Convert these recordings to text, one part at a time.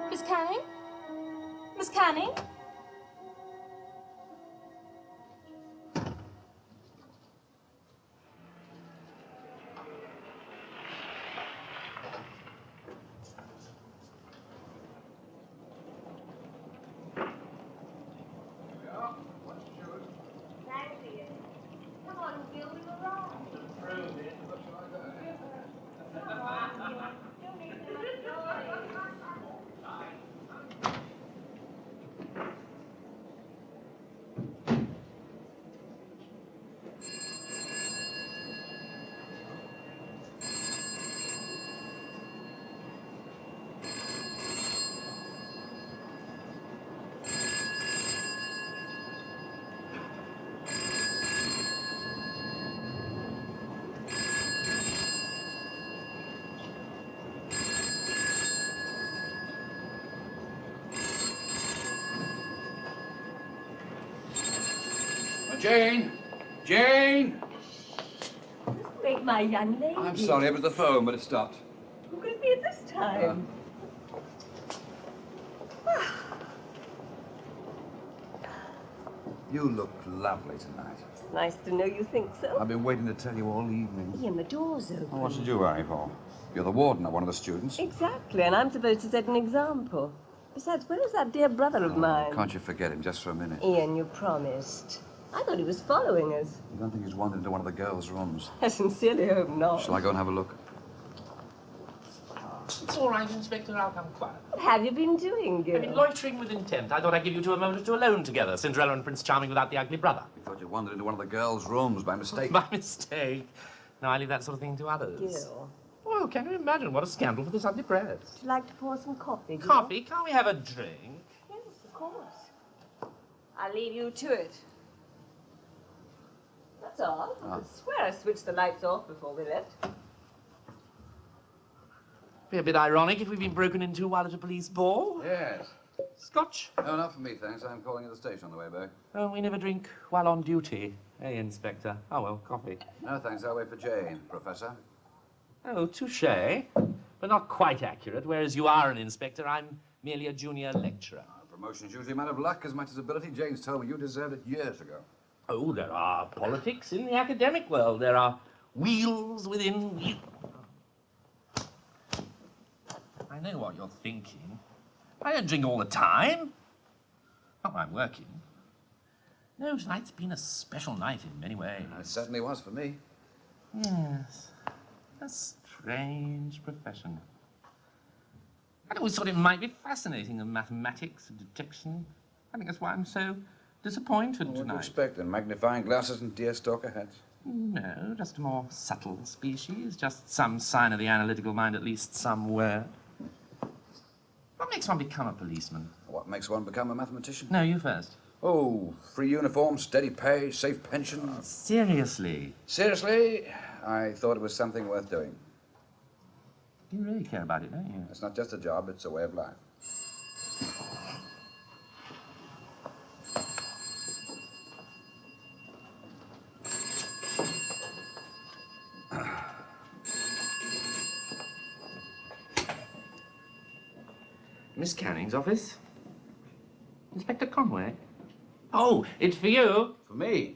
Miss Canning? Miss Canning? Jane! Jane! Wake my young lady. I'm sorry, it was the phone, but it stopped. Who could it be at this time? You look lovely tonight. It's nice to know you think so. I've been waiting to tell you all evening. Ian, the door's open. Well, what should you worry for? You're the warden of one of the students. Exactly, and I'm supposed to set an example. Besides, where is that dear brother of mine? Can't you forget him just for a minute? Ian, you promised. I thought he was following us. You don't think he's wandered into one of the girls' rooms? I sincerely hope not. Shall I go and have a look? It's all right, Inspector. I'll come quiet. What have you been doing, Gil? I've been loitering with intent. I thought I'd give you two a moment or two alone together. Cinderella and Prince Charming without the ugly brother. We thought you wandered into one of the girls' rooms by mistake. By mistake. No, I leave that sort of thing to others. Gil. Well, can you imagine what a scandal for the Sunday press? Would you like to pour some coffee, Gil? Coffee? Can't we have a drink? Yes, of course. I'll leave you to it. That's all. I swear I switched the lights off before we left. Be a bit ironic if we've been broken into while at a police ball. Yes. Scotch? No, not for me, thanks. I'm calling at the station on the way back. Oh, we never drink while on duty. Hey, Inspector. Oh, well, coffee. No, thanks. I'll wait for Jane, Professor. Oh, touché. But not quite accurate. Whereas you are an inspector, I'm merely a junior lecturer. Promotion's usually a matter of luck as much as ability. Jane's told me you deserved it years ago. Oh, there are politics in the academic world. There are wheels within wheels. I know what you're thinking. I don't drink all the time. Not when I'm working. No, tonight's been a special night in many ways. It certainly was for me. Yes. A strange profession. I always thought it might be fascinating, the mathematics, detection. I think that's why I'm so disappointed What do you tonight. expect then? Magnifying glasses and deerstalker hats? No, just a more subtle species. Just some sign of the analytical mind, at least somewhere. What makes one become a policeman? What makes one become a mathematician? No, you first. Oh, free uniform, steady pay, safe pension. Seriously? Seriously, I thought it was something worth doing. You really care about it, don't you? It's not just a job, it's a way of life. Miss Canning's office? Inspector Conway? Oh, it's for you. For me?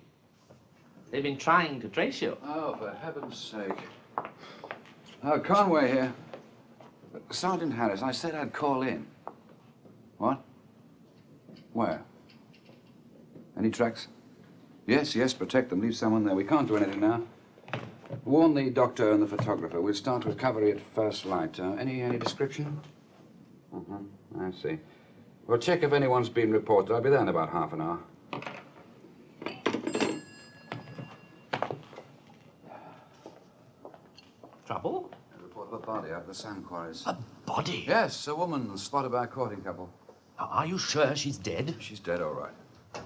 They've been trying to trace you. Oh, for heaven's sake. Oh, Conway here. Sergeant Harris, I said I'd call in. What? Where? Any tracks? Yes, yes, protect them. Leave someone there. We can't do anything now. Warn the doctor and the photographer. We'll start recovery at first light. Any description? I see. Well, check if anyone's been reported. I'll be there in about half an hour. Trouble? A report of a body out of the sand quarries. A body? Yes, a woman spotted by a courting couple. Are you sure she's dead? She's dead, all right.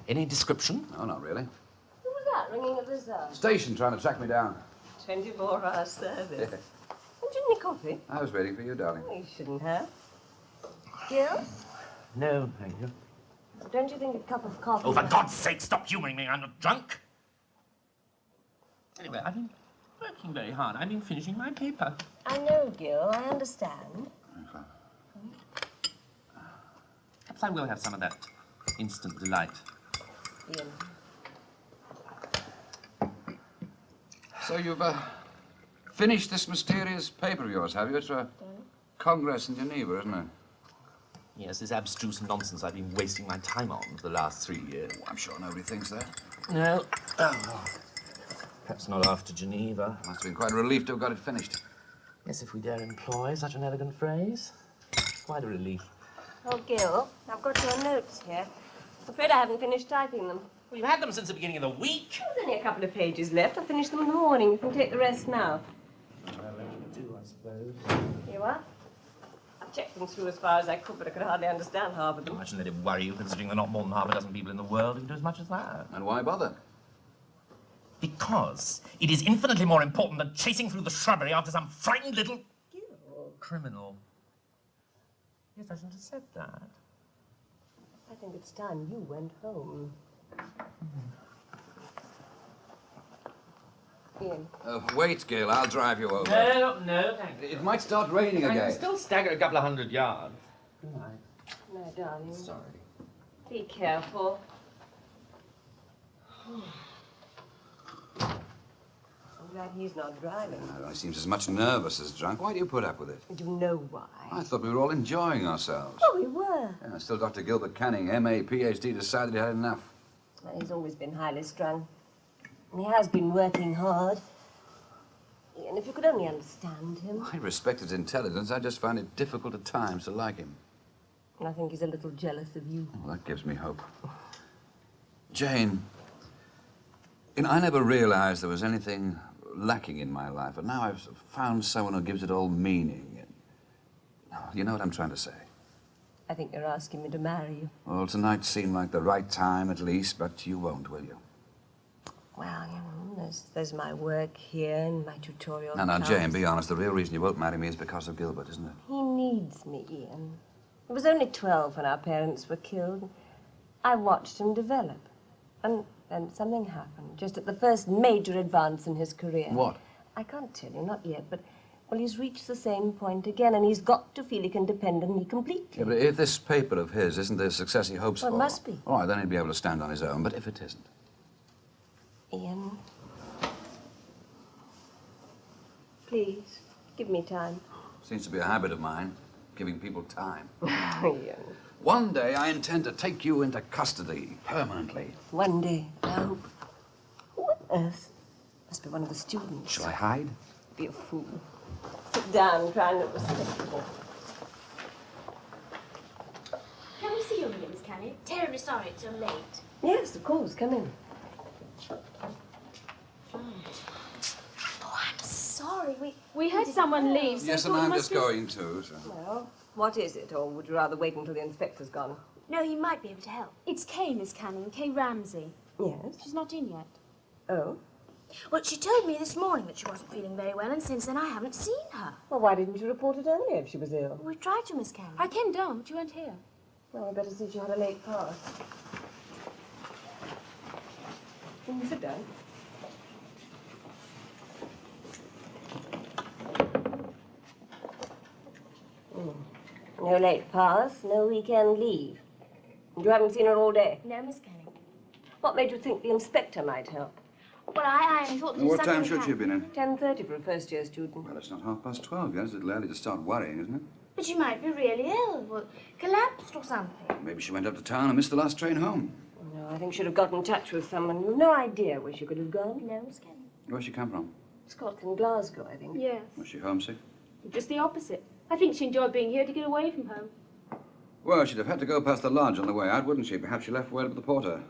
Any description? No, not really. Who was that ringing at the Station trying to track me down. 24-hour service. Yeah. Haven't you any coffee? I was waiting for you, darling. Oh, you shouldn't have. Gil? No, thank you. Don't you think a cup of coffee... Oh, for God's sake, stop humouring me. I'm not drunk. Anyway, I've been working very hard. I've been finishing my paper. I know, Gil. I understand. perhaps I will have some of that instant delight. Ian. So you've finished this mysterious paper of yours, have you? It's a Congress in Geneva, isn't it? Yes, this abstruse nonsense I've been wasting my time on for the last 3 years. Oh, I'm sure nobody thinks that. No. Oh, perhaps not after Geneva. Must have been quite a relief to have got it finished. Yes, if we dare employ such an elegant phrase. Quite a relief. Oh, Gil, I've got your notes here. I'm afraid I haven't finished typing them. Well, you've had them since the beginning of the week. There's only a couple of pages left. I'll finish them in the morning. You can take the rest now. Well, I do, I suppose. Here you are. I've checked them through as far as I could, but I could hardly understand half of them. I shouldn't let it worry you, considering there are not more than half a dozen people in the world who can do as much as that. And why bother? Because it is infinitely more important than chasing through the shrubbery after some frightened little criminal. Yes, I shouldn't have said that. I think it's time you went home. Ian. Wait, Gil, I'll drive you over. No, thank you. It might start raining I again. can still stagger a couple of 100 yards. Good night. No, darling. Sorry. Be careful. I'm glad he's not driving. He seems as much nervous as drunk. Why do you put up with it? Do you know why? I thought we were all enjoying ourselves. Oh, we were. Yeah, still Dr. Gilbert Canning, M.A., Ph.D., decided he had enough. Well, he's always been highly strung. And he has been working hard. And if you could only understand him. I respect his intelligence. I just find it difficult at times to like him. And I think he's a little jealous of you. Well, that gives me hope. Jane, I never realized there was anything lacking in my life, but now I've found someone who gives it all meaning. You know what I'm trying to say? I think you're asking me to marry you. Well, tonight seemed like the right time, at least, but you won't, will you? Well, you know, there's my work here and my tutorial. Now, class. Jane, be honest. The real reason you won't marry me is because of Gilbert, isn't it? He needs me, Ian. He was only 12 when our parents were killed. I watched him develop. And then something happened, just at the first major advance in his career. What? I can't tell you, not yet, but, well, he's reached the same point again, and he's got to feel he can depend on me completely. Yeah, but if this paper of his isn't the success he hopes Well, for... it must be. All right, then he'd be able to stand on his own, but if it isn't... Ian, please, give me time. Seems to be a habit of mine, giving people time. Ian. One day I intend to take you into custody, permanently. One day, I hope. Who on earth? Must be one of the students. Shall I hide? Be a fool. Sit down and try and look respectable. Can we see you a minute, Miss Canning? Terribly sorry it's so late. Yes, of course, come in. Oh, I'm sorry. We had someone leave, so Yes, I and thought I'm it just must going to, so... Well, what is it? Or would you rather wait until the inspector's gone? No, he might be able to help. It's Kay, Miss Canning. Kay Ramsey. Yes. She's not in yet. Oh? Well, she told me this morning that she wasn't feeling very well, and since then I haven't seen her. Well, why didn't you report it earlier if she was ill? We tried to, Miss Canning. I came down, but you weren't here. Well, I better see she had a late pass. Can you sit down? No late pass, no weekend leave. And you haven't seen her all day? No, Miss Canning. What made you think the inspector might help? Well, I only thought that What something time had should she have been in? 10:30 for a first-year student. Well, it's not 12:30 yet. It's a little early to start worrying, isn't it? But she might be really ill, well, collapsed or something. Maybe she went up to town and missed the last train home. No, I think she'd have got in touch with someone. You've no idea where she could have gone. No, Miss Canning. Where's she come from? Scotland, Glasgow, I think. Yes. Was she homesick? Just the opposite. I think she enjoyed being here to get away from home. Well, she'd have had to go past the lodge on the way out, wouldn't she? Perhaps she left word with the porter.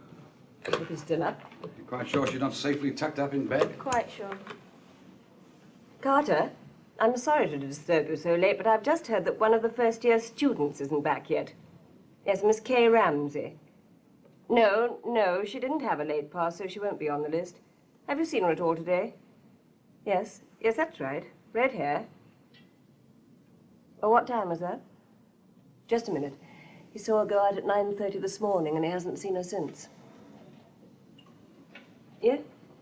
If he's still up. You're quite sure she's not safely tucked up in bed? Quite sure. Carter, I'm sorry to disturb you so late, but I've just heard that one of the first-year students isn't back yet. Yes, Miss Kay Ramsey. No, she didn't have a late pass, so she won't be on the list. Have you seen her at all today? Yes, that's right. Red hair. Oh, what time was that? Just a minute. He saw her go out at 9:30 this morning, and he hasn't seen her since. Yeah?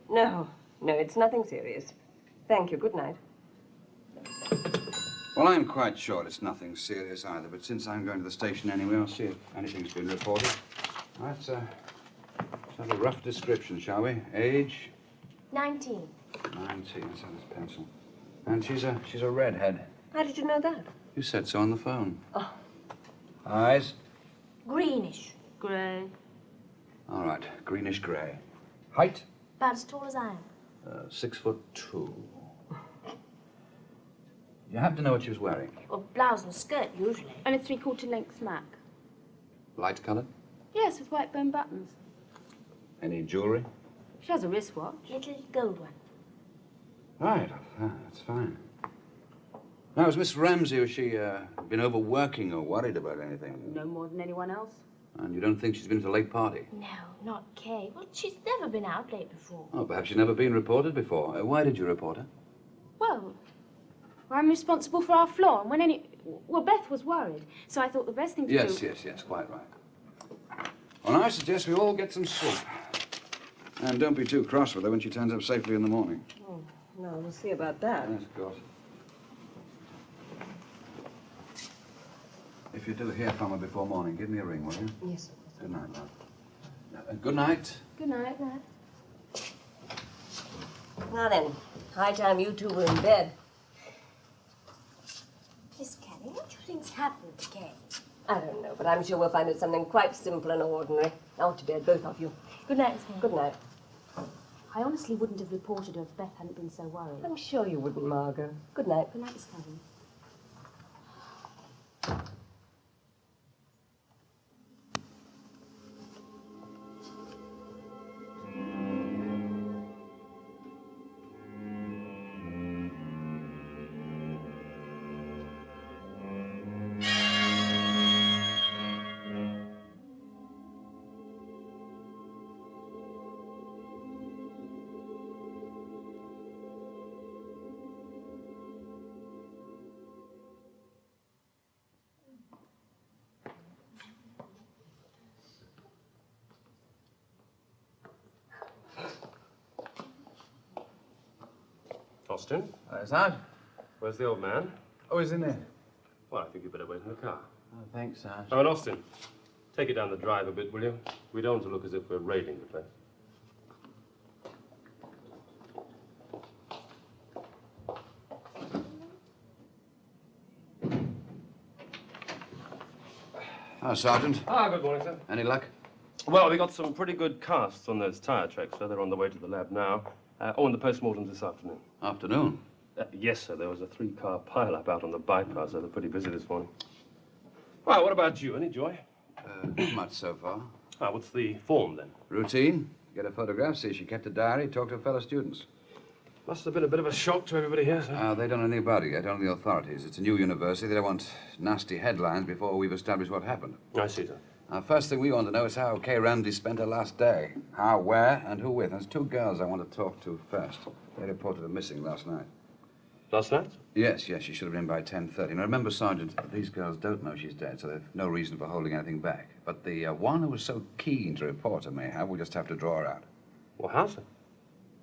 No, it's nothing serious. Thank you. Good night. Well, I'm quite sure it's nothing serious either, but since I'm going to the station anyway, I'll see if anything's been reported. Let's have a rough description, shall we? Age? 19. 19, let's have this pencil. And she's a redhead. How did you know that? You said so on the phone. Oh. Eyes? Greenish. Grey. All right, greenish grey. Height? About as tall as I am. 6'2". You have to know what she was wearing. Or blouse and skirt, usually. And a 3/4 length smack. Light coloured? Yes, with white bone buttons. Any jewellery? She has a wristwatch. Little gold one. Right, that's fine. Now, is Miss Ramsey, has she been overworking or worried about anything? No more than anyone else. And you don't think she's been to a late party? No, not Kay. Well, she's never been out late before. Oh, perhaps she's never been reported before. Why did you report her? Well, I'm responsible for our floor, and when well, Beth was worried, so I thought the best thing to do... Yes, quite right. Well, I suggest we all get some soup. And don't be too cross with her when she turns up safely in the morning. Oh, no, we'll see about that. Yes, of course. If you do hear from her before morning, give me a ring, will you? Yes. Good night, love. Good night. Good night. Now then, high time you two were in bed. Miss Canning, what do you think's happened to Kay? I don't know, but I'm sure we'll find it something quite simple and ordinary. Now to bed, both of you. Good night, Miss Canning. Good night. I honestly wouldn't have reported her if Beth hadn't been so worried. I'm sure you wouldn't, Margot. Good night. Good night, Miss Canning. Austin, Is that? where's the old man? Oh, he's in there. Well, I think you better wait in the car. Oh, thanks, Sarge. Oh, and Austin, take it down the drive a bit, will you? We don't want to look as if we're raiding the place. Oh, Sergeant. Ah, good morning, sir. Any luck? Well, we got some pretty good casts on those tire tracks, so they're on the way to the lab now. And the postmortem's this afternoon. Afternoon. Yes, sir. There was a 3-car pile-up out on the bypass, so they're pretty busy this morning. Well, what about you? Any joy? Not much so far. Ah, what's the form, then? Routine. Get a photograph, see she kept a diary, talk to her fellow students. Must have been a bit of a shock to everybody here, sir. They don't know anything about it yet, only the authorities. It's a new university. They don't want nasty headlines before we've established what happened. I see, sir. First thing we want to know is how Kay Ramsey spent her last day. How, where, and who with. There's 2 girls I want to talk to first. They reported her missing last night. Last night? Yes, she should have been by 10:30. Now, remember, Sergeant, these girls don't know she's dead, so they've no reason for holding anything back. But the one who was so keen to report her may have. We'll just have to draw her out. Well, how, sir?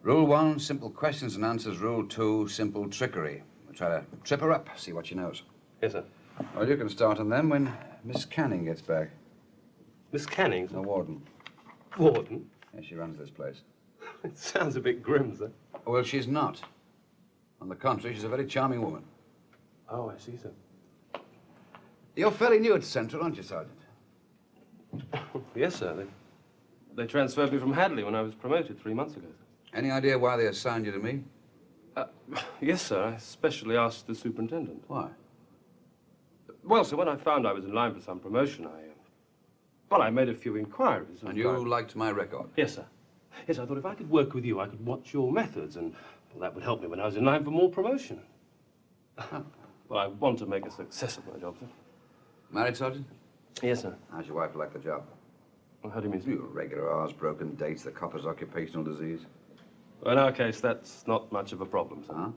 Rule 1, simple questions and answers. Rule 2, simple trickery. We'll try to trip her up, see what she knows. Yes, sir. Well, you can start on them when Miss Canning gets back. Miss Canning, The sir. warden. Warden? Yeah, she runs this place. It sounds a bit grim, sir. Well, she's not. On the contrary, she's a very charming woman. Oh, I see, sir. You're fairly new at Central, aren't you, Sergeant? Yes, sir. They transferred me from Hadley when I was promoted 3 months ago, sir. Any idea why they assigned you to me? Yes, sir. I specially asked the superintendent. Why? Well, sir, when I found I was in line for some promotion, I made a few inquiries. And you liked my record? Yes, sir. Yes, I thought if I could work with you, I could watch your methods, and well, that would help me when I was in line for more promotion. Well, I want to make a success of my job, sir. Married, Sergeant? Yes, sir. How's your wife like the job? Well, how do you mean, sir? You regular hours, broken dates, the copper's occupational disease. Well, in our case, that's not much of a problem, sir. Huh?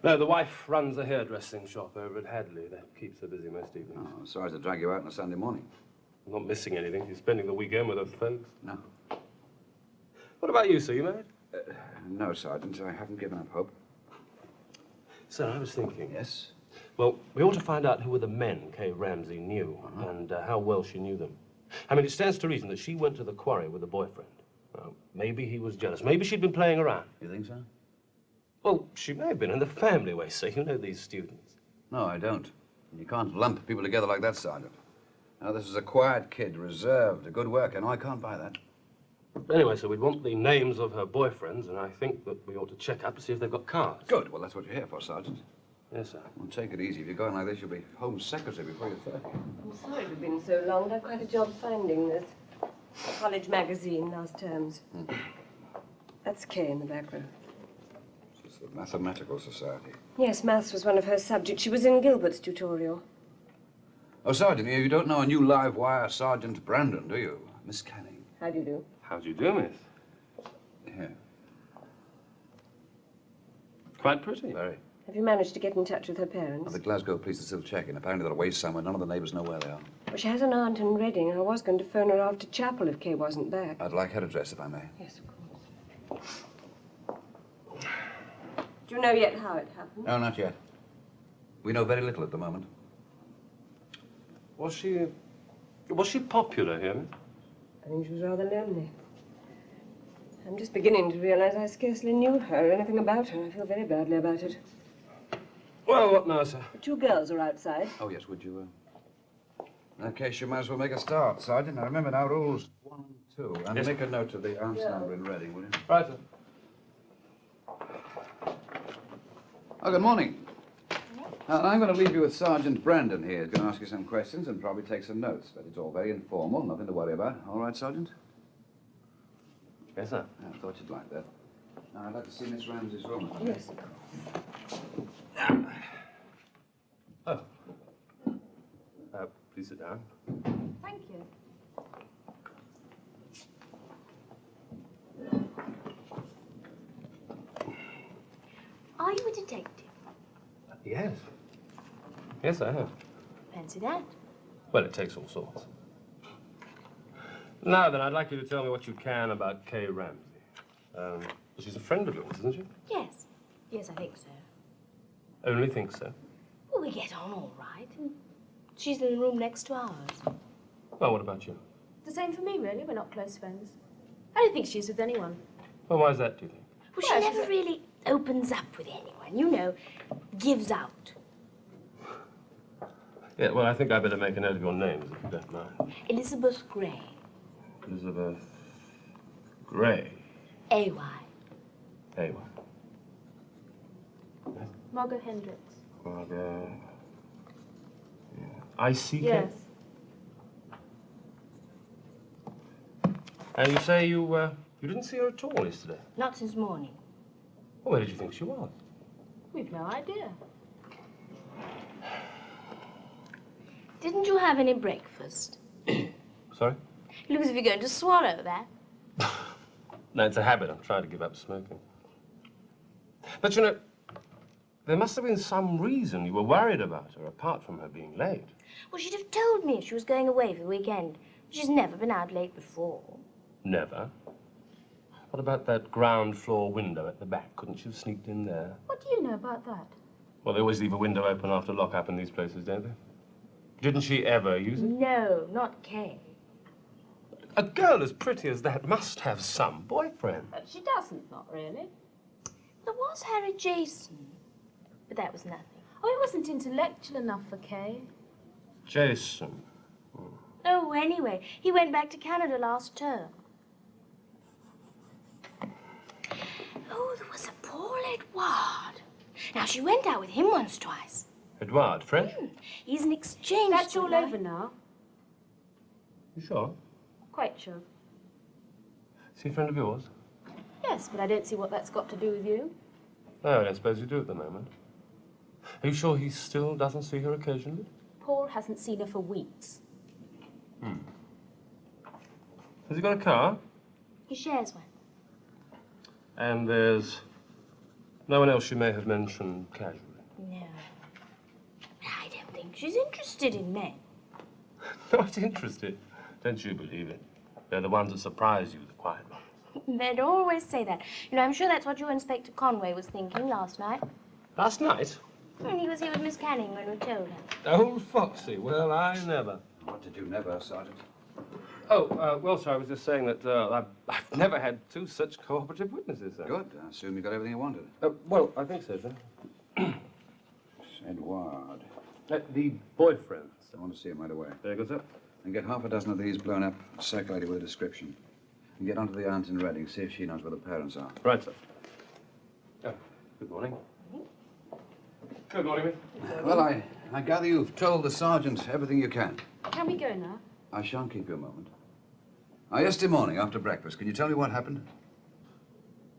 No, the wife runs a hairdressing shop over at Hadley. That keeps her busy most evenings. Oh, sorry to drag you out on a Sunday morning. I'm not missing anything. She's spending the weekend with her folks. No. What about you, sir? You married? No, Sergeant. I haven't given up hope. Sir, I was thinking. Yes? Well, we ought to find out who were the men Kay Ramsey knew and how well she knew them. I mean, it stands to reason that she went to the quarry with a boyfriend. Well, maybe he was jealous. Maybe she'd been playing around. You think so? Well, she may have been in the family way, sir. You know these students. No, I don't. You can't lump people together like that, Sergeant. Now, this is a quiet kid, reserved, a good worker. No, I can't buy that. Anyway, so we'd want the names of her boyfriends, and I think that we ought to check up to see if they've got cars. Good. Well, that's what you're here for, Sergeant. Yes, sir. Well, take it easy. If you're going like this, you'll be Home Secretary before you're 30. I'm sorry we've been so long. I've quite a job finding this. College magazine last terms. That's Kay in the back row. It's the Mathematical Society. Yes, maths was one of her subjects. She was in Gilbert's tutorial. Oh, Sergeant, you don't know a new live wire Sergeant Brandon, do you? Miss Canning. How do you do? How do you do, miss? Yeah. Quite pretty. Very. Have you managed to get in touch with her Well, parents? the Glasgow police are still checking. Apparently they're away somewhere. None of the neighbours know where they are. Well, she has an aunt in Reading. I was going to phone her after chapel if Kay wasn't back. I'd like her address, if I may. Yes, of course. Do you know yet how it happened? No, not yet. We know very little at the moment. Was she popular here, miss? I think she was rather lonely. I'm just beginning to realize I scarcely knew her or anything about her. I feel very badly about it. Well, what now, sir? The two girls are outside. Oh, yes, would you, In that case, you might as well make a start, Sergeant. Now, remember now, rules 1 and 2. And Yes. make a note of the aunt's number in Reading, will you? Right, sir. Oh, good morning. Now, I'm going to leave you with Sergeant Brandon here. He's going to ask you some questions and probably take some notes. But it's all very informal, nothing to worry about. All right, Sergeant? Yes, sir. I thought you'd like that. Now, I'd like to see Miss Ramsey's room. Yes. Oh. Please sit down. Thank you. Are you a detective? Yes. Yes, I have. Fancy that. Well, it takes all sorts. Now then, I'd like you to tell me what you can about Kay Ramsey. She's a friend of yours, isn't she? Yes. Yes, I think so. Only think so. Well, we get on all right. And she's in the room next to ours. Well, what about you? The same for me, really. We're not close friends. I don't think she's with anyone. Well, why is that, do you think? Well, Yeah, she she's never really opens up with anyone. You know, gives out. Yeah, well, I think I'd better make a note of your names, if you don't mind. Elizabeth Gray. Elizabeth Gray. A.Y. A.Y. Margot Hendricks. Margot. Yeah. I.C.K.? Yes. And you say you didn't see her at all yesterday? Not since morning. Well, where did you think she was? We've no idea. Didn't you have any breakfast? Sorry? You look as if you're going to swallow that. No, it's a habit. I'm trying to give up smoking. But, you know, there must have been some reason you were worried about her, apart from her being late. Well, she'd have told me if she was going away for the weekend. She's never been out late before. Never. What about that ground floor window at the back? Couldn't she have sneaked in there? What do you know about that? Well, they always leave a window open after lock-up in these places, don't they? Didn't she ever use it? No, not Kay. A girl as pretty as that must have some boyfriend. But she doesn't, not really. There was Harry Jason, but that was nothing. Oh, he wasn't intellectual enough for Kay. Jason. Oh, anyway, he went back to Canada last term. Oh, there was a poor Edward. Now, she went out with him once, twice. Edward, French? He's an exchange That's all student. over now. You sure? Quite sure. Is he a friend of yours? Yes, but I don't see what that's got to do with you. No, I don't suppose you do at the moment. Are you sure he still doesn't see her occasionally? Paul hasn't seen her for weeks. Has he got a car? He shares one. And there's no one else you may have mentioned casually? No. I don't think she's interested in men. Not interested. Don't you believe it? They're the ones that surprise you, the quiet ones. They'd always say that. You know, I'm sure that's what your Inspector Conway was thinking last night. Last night? And he was here with Miss Canning when we told her. Old Foxy. Well, I never. What did you never, Sergeant? Oh, well, sir, I was just saying that I've never had two such cooperative witnesses, sir. Good. I assume you got everything you wanted. Well, I think so, sir. Edward. The boyfriend, sir. I want to see him right away. Very good, sir. And get half a dozen of these blown up, circulated with a description. And get onto the aunt in Reading, see if she knows where the parents are. Right, sir. Good morning. Good morning, miss. Well, I gather you've told the sergeant everything you can. Can we go now? I shan't keep you a moment. Yesterday morning, after breakfast, can you tell me what happened?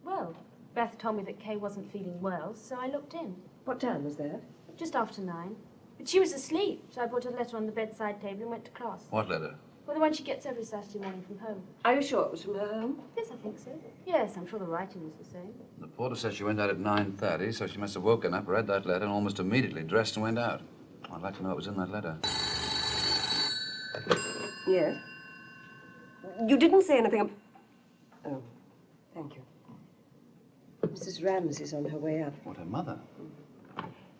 Well, Beth told me that Kay wasn't feeling well, so I looked in. What time was that? Just after 9. But she was asleep, so I brought a letter on the bedside table and went to class. What letter? Well, the one she gets every Saturday morning from home. Are you sure it was from her home? Yes, I think so. Yes, I'm sure the writing was the same. The porter said she went out at 9:30, so she must have woken up, read that letter, and almost immediately dressed and went out. I'd like to know what was in that letter. Yes. You didn't say anything Oh, thank you. Mrs. Ramsey's on her way up. What, her mother?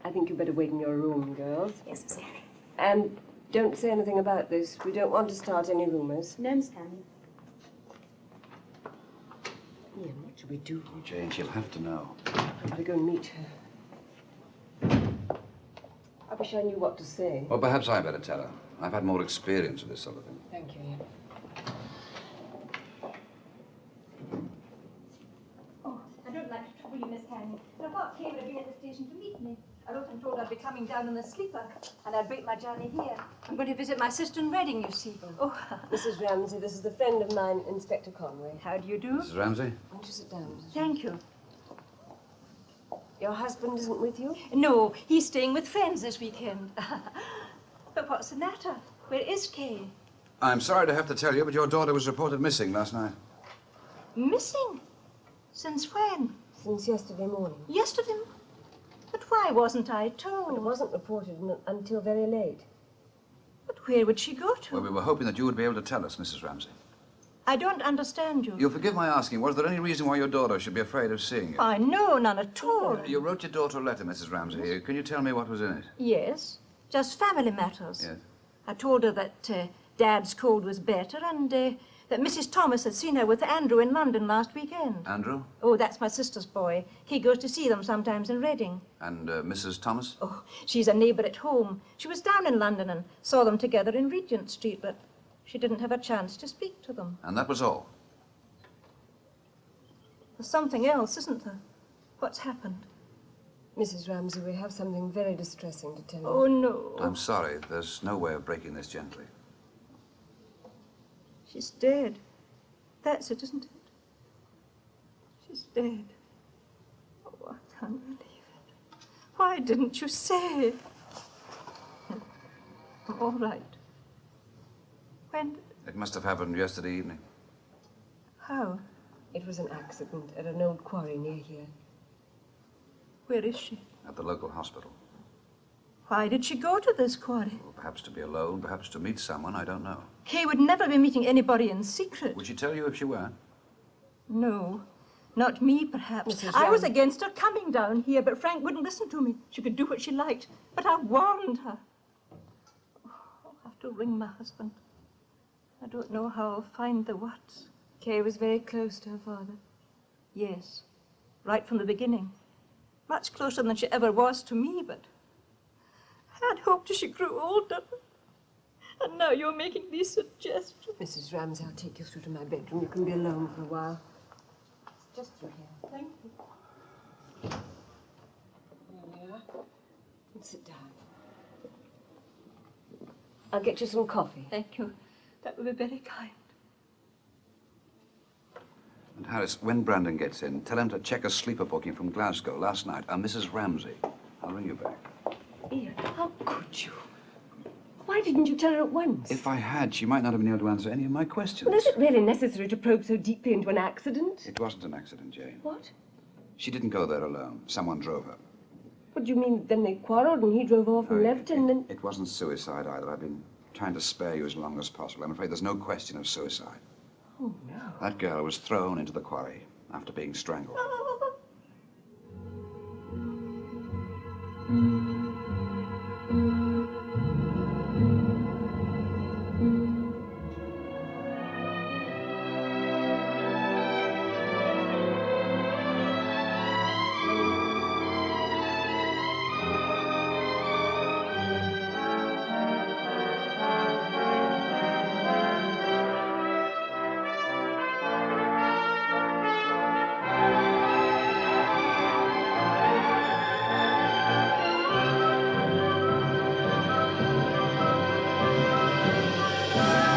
I think you better wait in your room, girls. Yes, Miss Canning. And don't say anything about this. We don't want to start any rumors. No, Miss Canning. Ian, what should we do? Oh, Jane, she'll have to know. I'd better go and meet her. I wish I knew what to say. Well, perhaps I better tell her. I've had more experience with this sort of thing. Thank you, Ian. Oh, I don't like to trouble you, Miss Canning, but I thought Kay would have been at the station to meet me. I wrote and told I'd be coming down in the sleeper, and I'd break my journey here. I'm going to visit my sister in Reading, you see. Oh, Mrs. Ramsey, this is a friend of mine, Inspector Conway. how do you do? Mrs. Ramsey? Won't you sit down, Mrs. Thank you. Your husband isn't with you? No, he's staying with friends this weekend. But what's the matter? Where is Kay? I'm sorry to have to tell you, but your daughter was reported missing last night. Missing? Since when? Since yesterday morning. Yesterday? But why wasn't I But it told? wasn't reported until very late. But where would she go to? Well, we were hoping that you would be able to tell us, Mrs. Ramsey. I don't understand you. You'll forgive my asking, was there any reason why your daughter should be afraid of seeing you? Why, no, none at all. You wrote your daughter a letter, Mrs. Ramsey. Can you tell me what was in it? Yes, just family matters. Yes. I told her that Dad's cold was better and that Mrs. Thomas had seen her with Andrew in London last weekend. Andrew? Oh, that's my sister's boy. He goes to see them sometimes in Reading. And Mrs. Thomas? Oh, she's a neighbour at home. She was down in London and saw them together in Regent Street, but she didn't have a chance to speak to them. And that was all? There's something else, isn't there? What's happened? Mrs. Ramsey, we have something very distressing to tell you. Oh, no. I'm sorry. There's no way of breaking this gently. She's dead. That's it, isn't it? She's dead. Oh, I can't believe it. Why didn't you say? I'm all right. When? It must have happened yesterday evening. How? It was an accident at an old quarry near here. Where is she? At the local hospital. Why did she go to this quarry? Well, perhaps to be alone, perhaps to meet someone, I don't know. Kay would never be meeting anybody in secret. Would she tell you if she were? No, not me, perhaps. Mrs. I was Young. against her coming down here, but Frank wouldn't listen to me. She could do what she liked, but I warned her. Oh, I'll have to ring my husband. I don't know how I'll find the Watts. Kay was very close to her father. Yes, right from the beginning. Much closer than she ever was to me, but I'd hoped as she grew older. And now you're making these suggestions. Mrs. Ramsey, I'll take you through to my bedroom. You can be alone for a while. Just through here. Thank you. There we are. And sit down. I'll get you some coffee. Thank you. That would be very kind. And Harris, when Brandon gets in, tell him to check a sleeper booking from Glasgow last night, a Mrs. Ramsey. I'll ring you back. Ian, how could you? Why didn't you tell her at once? If I had, she might not have been able to answer any of my questions. Well, is it really necessary to probe so deeply into an accident? It wasn't an accident, Jane. What? She didn't go there alone. Someone drove her. What do you mean? Then they quarreled and he drove off and left and then... It wasn't suicide either. I've been trying to spare you as long as possible. I'm afraid there's no question of suicide. Oh, no. That girl was thrown into the quarry after being strangled. Bye.